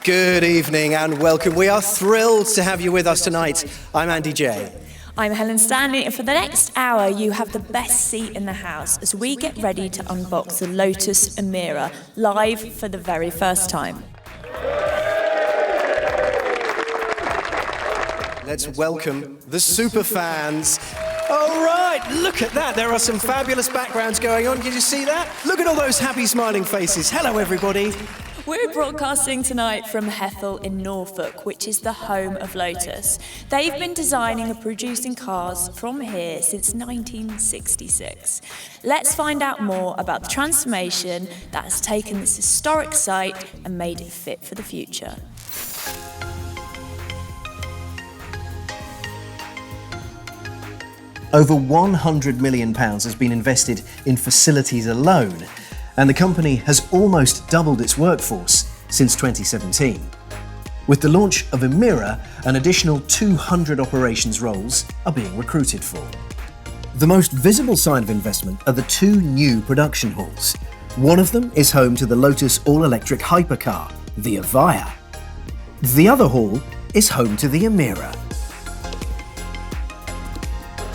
Good evening and welcome. We are thrilled to have you with us tonight. I'm Andy J. I'm Helen Stanley, and for the next hour you have the best seat in the house as we get ready to unbox the Lotus Emira live for the very first time. Let's welcome the superfans. All right, look at that. There are some fabulous backgrounds going on. Did you see that? Look at all those happy smiling faces. Hello, everybody. We're broadcasting tonight from Hethel in Norfolk, which is the home of Lotus. They've been designing and producing cars from here since 1966. Let's find out more about the transformation that has taken this historic site and made it fit for the future. Over £100 million has been invested in facilities alone, and the company has almost doubled its workforce since 2017. With the launch of Emira, an additional 200 operations roles are being recruited for. The most visible sign of investment are the two new production halls. One of them is home to the Lotus all-electric hypercar, the Avaya. The other hall is home to the Emira.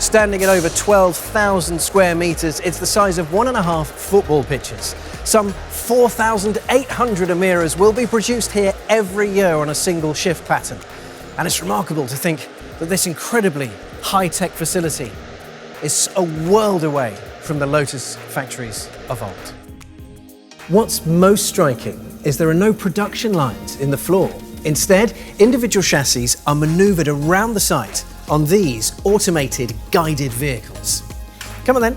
Standing at over 12,000 square metres, it's the size of 1.5 football pitches. Some 4,800 Emiras will be produced here every year on a single shift pattern. And it's remarkable to think that this incredibly high-tech facility is a world away from the Lotus factories of old. What's most striking is there are no production lines in the floor. Instead, individual chassis are manoeuvred around the site on these automated guided vehicles. Come on then.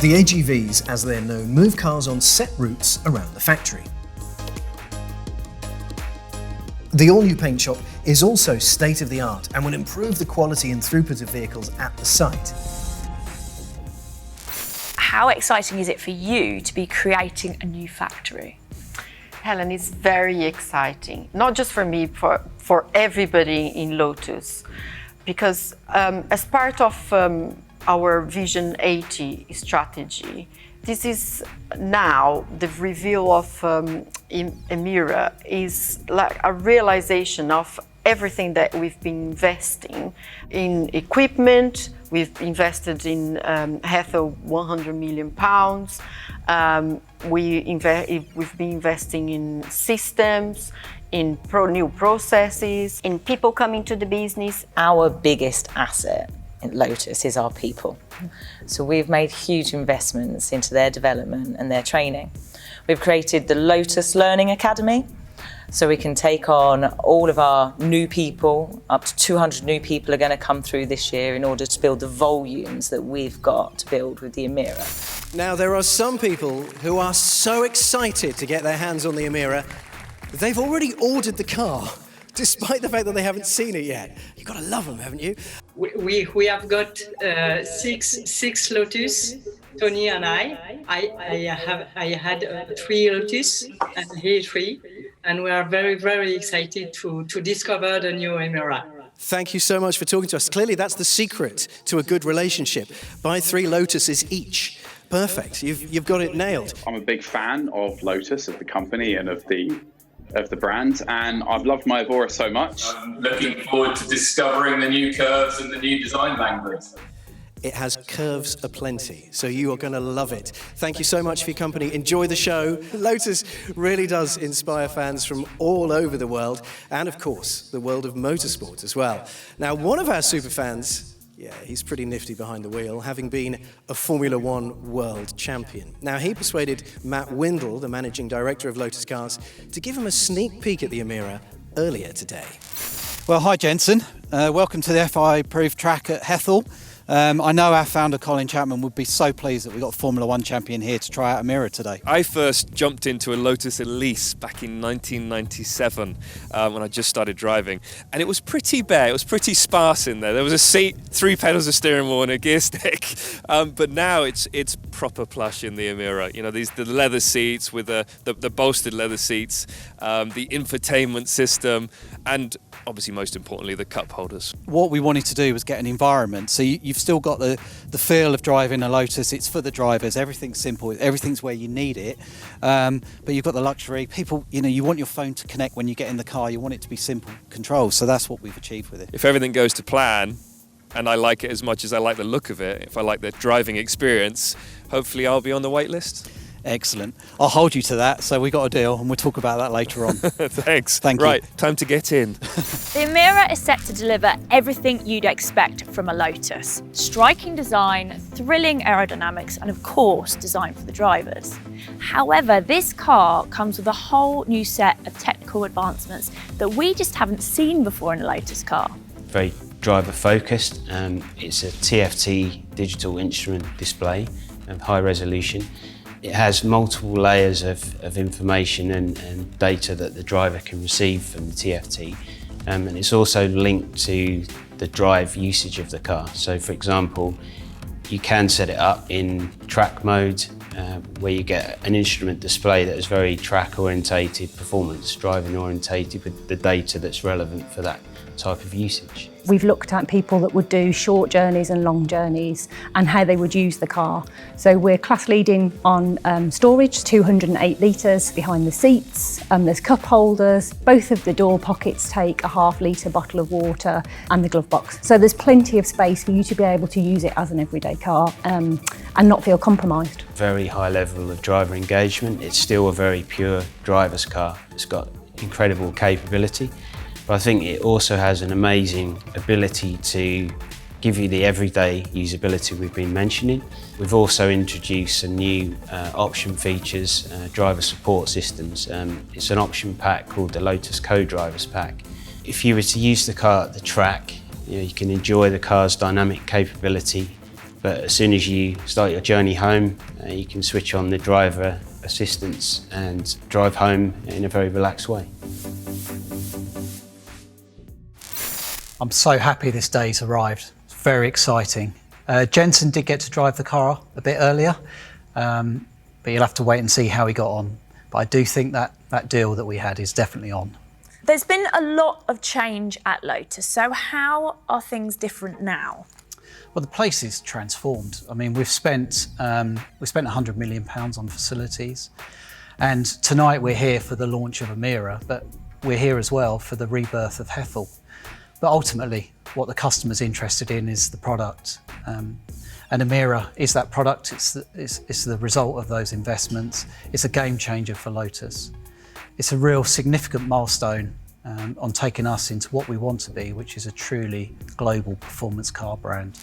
The AGVs, as they're known, move cars on set routes around the factory. The all-new paint shop is also state-of-the-art and will improve the quality and throughput of vehicles at the site. How exciting is it for you to be creating a new factory? Helen, it's very exciting, not just for me, for everybody in Lotus, because as part of our Vision 80 strategy, this is now the reveal of Emira is like a realization of everything that we've been investing in equipment. We've invested in Hethel £100 million. We've been investing in systems, in new processes, in people coming to the business. Our biggest asset in Lotus is our people. So we've made huge investments into their development and their training. We've created the Lotus Learning Academy, so we can take on all of our new people. Up to 200 new people are going to come through this year in order to build the volumes that we've got to build with the Emira. Now, there are some people who are so excited to get their hands on the Emira, they've already ordered the car, despite the fact that they haven't seen it yet. You've got to love them, haven't you? We have got six Lotus, Tony and I. I had 3 Lotus and he 3. And we are very, very excited to discover the new Emira. Thank you so much for talking to us. Clearly, that's the secret to a good relationship. Buy 3 Lotuses each. Perfect. You've got it nailed. I'm a big fan of Lotus, of the company and of the brand, and I've loved my Evora so much. I'm looking forward to discovering the new curves and the new design language. It has curves aplenty, so you are going to love it. Thank you so much for your company. Enjoy the show. Lotus really does inspire fans from all over the world, and of course, the world of motorsport as well. Now, one of our superfans, yeah, he's pretty nifty behind the wheel, having been a Formula One world champion. Now, he persuaded Matt Windle, the managing director of Lotus Cars, to give him a sneak peek at the Emira earlier today. Well, hi, Jensen. Welcome to the FI-approved track at Hethel. I know our founder Colin Chapman would be so pleased that we got a Formula One champion here to try out Emira today. I first jumped into a Lotus Elise back in 1997 when I just started driving, and it was pretty bare. It was pretty sparse in there. There was a seat, 3 pedals, a steering wheel, and a gear stick. But now it's proper plush in the Emira. You know, the leather seats with the bolstered leather seats, the infotainment system, and obviously most importantly the cup holders. What we wanted to do was get an environment. So you've you've still got the feel of driving a Lotus. It's for the drivers. Everything's simple. Everything's where you need it. But you've got the luxury. People, you want your phone to connect when you get in the car. You want it to be simple controls. So that's what we've achieved with it. If everything goes to plan, and I like it as much as I like the look of it, if I like the driving experience, hopefully I'll be on the wait list. Excellent. I'll hold you to that. So we got a deal, and we'll talk about that later on. Thanks. Thank you. Right, time to get in. The Emira is set to deliver everything you'd expect from a Lotus. Striking design, thrilling aerodynamics, and of course, design for the drivers. However, this car comes with a whole new set of technical advancements that we just haven't seen before in a Lotus car. Very driver focused. It's a TFT digital instrument display of high resolution. It has multiple layers of information and data that the driver can receive from the TFT. And it's also linked to the drive usage of the car. So for example, you can set it up in track mode, where you get an instrument display that is very track orientated, performance driving orientated with the data that's relevant for that type of usage. We've looked at people that would do short journeys and long journeys and how they would use the car. So we're class leading on storage, 208 litres behind the seats. There's cup holders. Both of the door pockets take a ½ litre bottle of water and the glove box. So there's plenty of space for you to be able to use it as an everyday car and not feel compromised. Very high level of driver engagement. It's still a very pure driver's car. It's got incredible capability. But I think it also has an amazing ability to give you the everyday usability we've been mentioning. We've also introduced some new option features, driver support systems. It's an option pack called the Lotus Co-Drivers Pack. If you were to use the car at the track, you can enjoy the car's dynamic capability, but as soon as you start your journey home, you can switch on the driver assistance and drive home in a very relaxed way. I'm so happy this day's arrived. It's very exciting. Jensen did get to drive the car a bit earlier, but you'll have to wait and see how he got on. But I do think that deal that we had is definitely on. There's been a lot of change at Lotus, so how are things different now? Well, the place is transformed. I mean, we've spent £100 million on facilities, and tonight we're here for the launch of Emira, but we're here as well for the rebirth of Hethel. But ultimately, what the customer's interested in is the product. And Emira is that product. It's the result of those investments. It's a game changer for Lotus. It's a real significant milestone on taking us into what we want to be, which is a truly global performance car brand.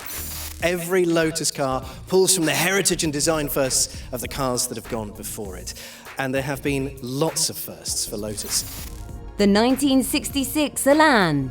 Every Lotus car pulls from the heritage and design firsts of the cars that have gone before it. And there have been lots of firsts for Lotus. The 1966 Elan.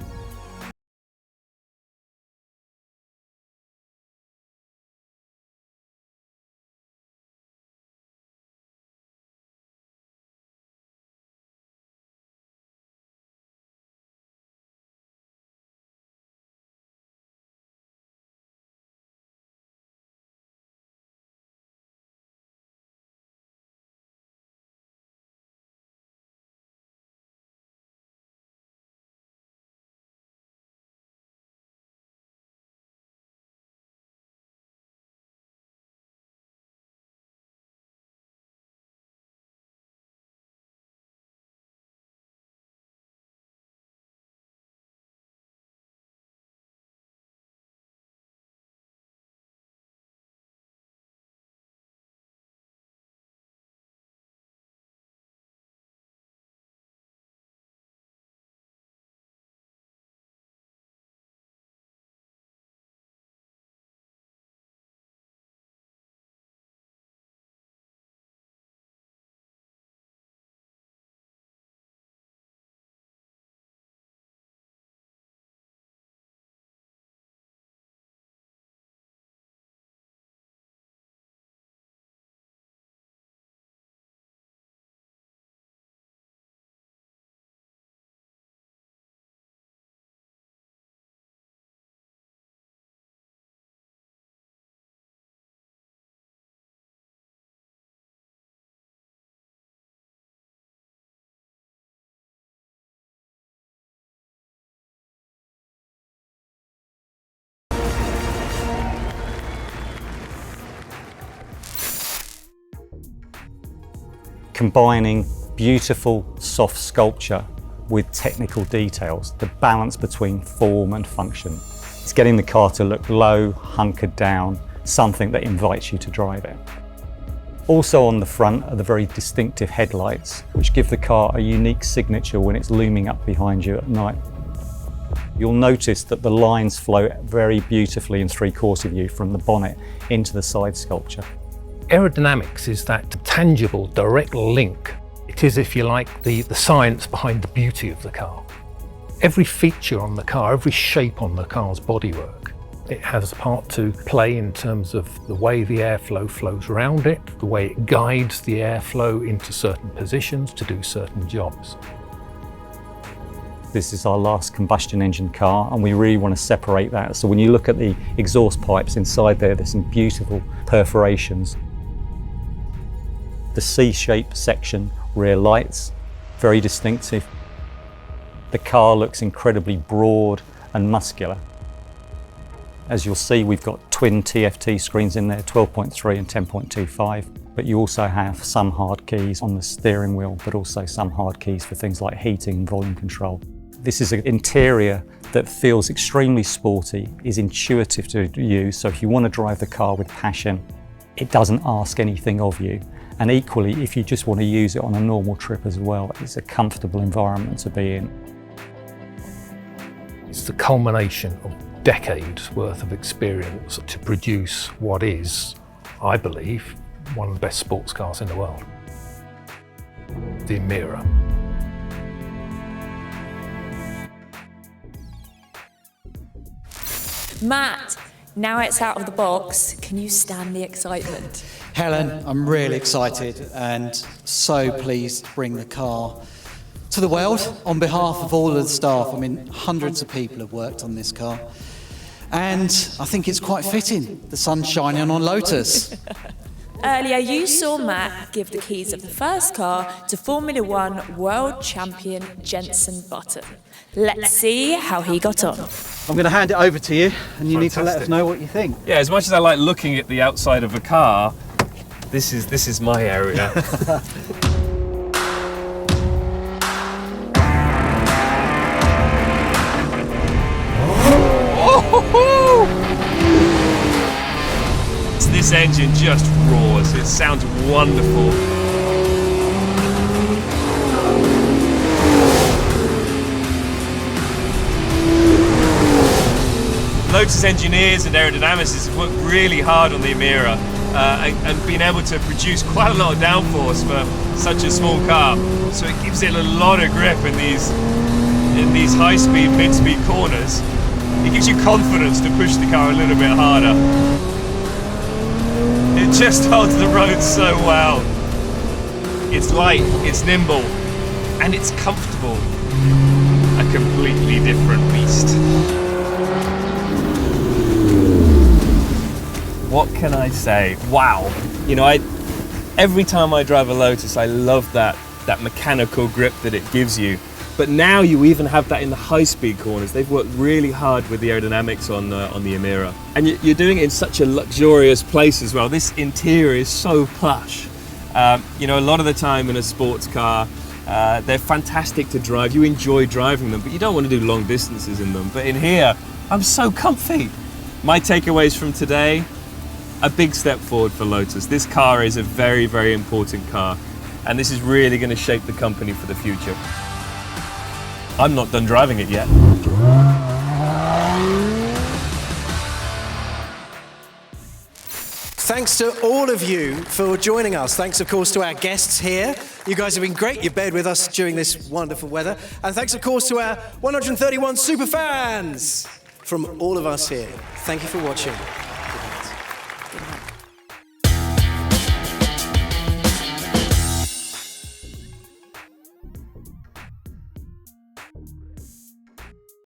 combining beautiful soft sculpture with technical details, the balance between form and function. It's getting the car to look low, hunkered down, something that invites you to drive it. Also on the front are the very distinctive headlights, which give the car a unique signature when it's looming up behind you at night. You'll notice that the lines flow very beautifully in three-quarter view from the bonnet into the side sculpture. Aerodynamics is that tangible, direct link. It is, if you like, the science behind the beauty of the car. Every feature on the car, every shape on the car's bodywork, it has a part to play in terms of the way the airflow flows around it, the way it guides the airflow into certain positions to do certain jobs. This is our last combustion engine car, and we really want to separate that. So when you look at the exhaust pipes inside there, there's some beautiful perforations. The C-shaped section rear lights, very distinctive. The car looks incredibly broad and muscular. As you'll see, we've got twin TFT screens in there, 12.3 and 10.25, but you also have some hard keys on the steering wheel, but also some hard keys for things like heating and volume control. This is an interior that feels extremely sporty, is intuitive to use, so if you want to drive the car with passion, it doesn't ask anything of you. And equally, if you just want to use it on a normal trip as well, it's a comfortable environment to be in. It's the culmination of decades worth of experience to produce what is, I believe, one of the best sports cars in the world. The Emira. Matt, now it's out of the box, can you stand the excitement? Helen, I'm really excited and so pleased to bring the car to the world on behalf of all of the staff. I mean, hundreds of people have worked on this car. And I think it's quite fitting, the sun's shining on Lotus. Earlier, you saw Matt give the keys of the first car to Formula One world champion Jenson Button. Let's see how he got on. I'm going to hand it over to you, and you need to let us know what you think. Yeah, as much as I like looking at the outside of a car, this is my area. This engine just roars. It sounds wonderful. Lotus engineers and aerodynamicists have worked really hard on the Emira and been able to produce quite a lot of downforce for such a small car. So it gives it a lot of grip in these high-speed, mid-speed corners. It gives you confidence to push the car a little bit harder. It just holds the road so well. It's light, it's nimble, and it's comfortable. A completely different beast. What can I say? Wow. You know, every time I drive a Lotus, I love that mechanical grip that it gives you. But now you even have that in the high-speed corners. They've worked really hard with the aerodynamics on the Emira. And you're doing it in such a luxurious place as well. This interior is so plush. You know, a lot of the time in a sports car, they're fantastic to drive. You enjoy driving them, but you don't want to do long distances in them. But in here, I'm so comfy. My takeaways from today, a big step forward for Lotus. This car is a very, very important car. And this is really going to shape the company for the future. I'm not done driving it yet. Thanks to all of you for joining us. Thanks, of course, to our guests here. You guys have been great. You've bared with us during this wonderful weather. And thanks, of course, to our 131 super fans from all of us here. Thank you for watching.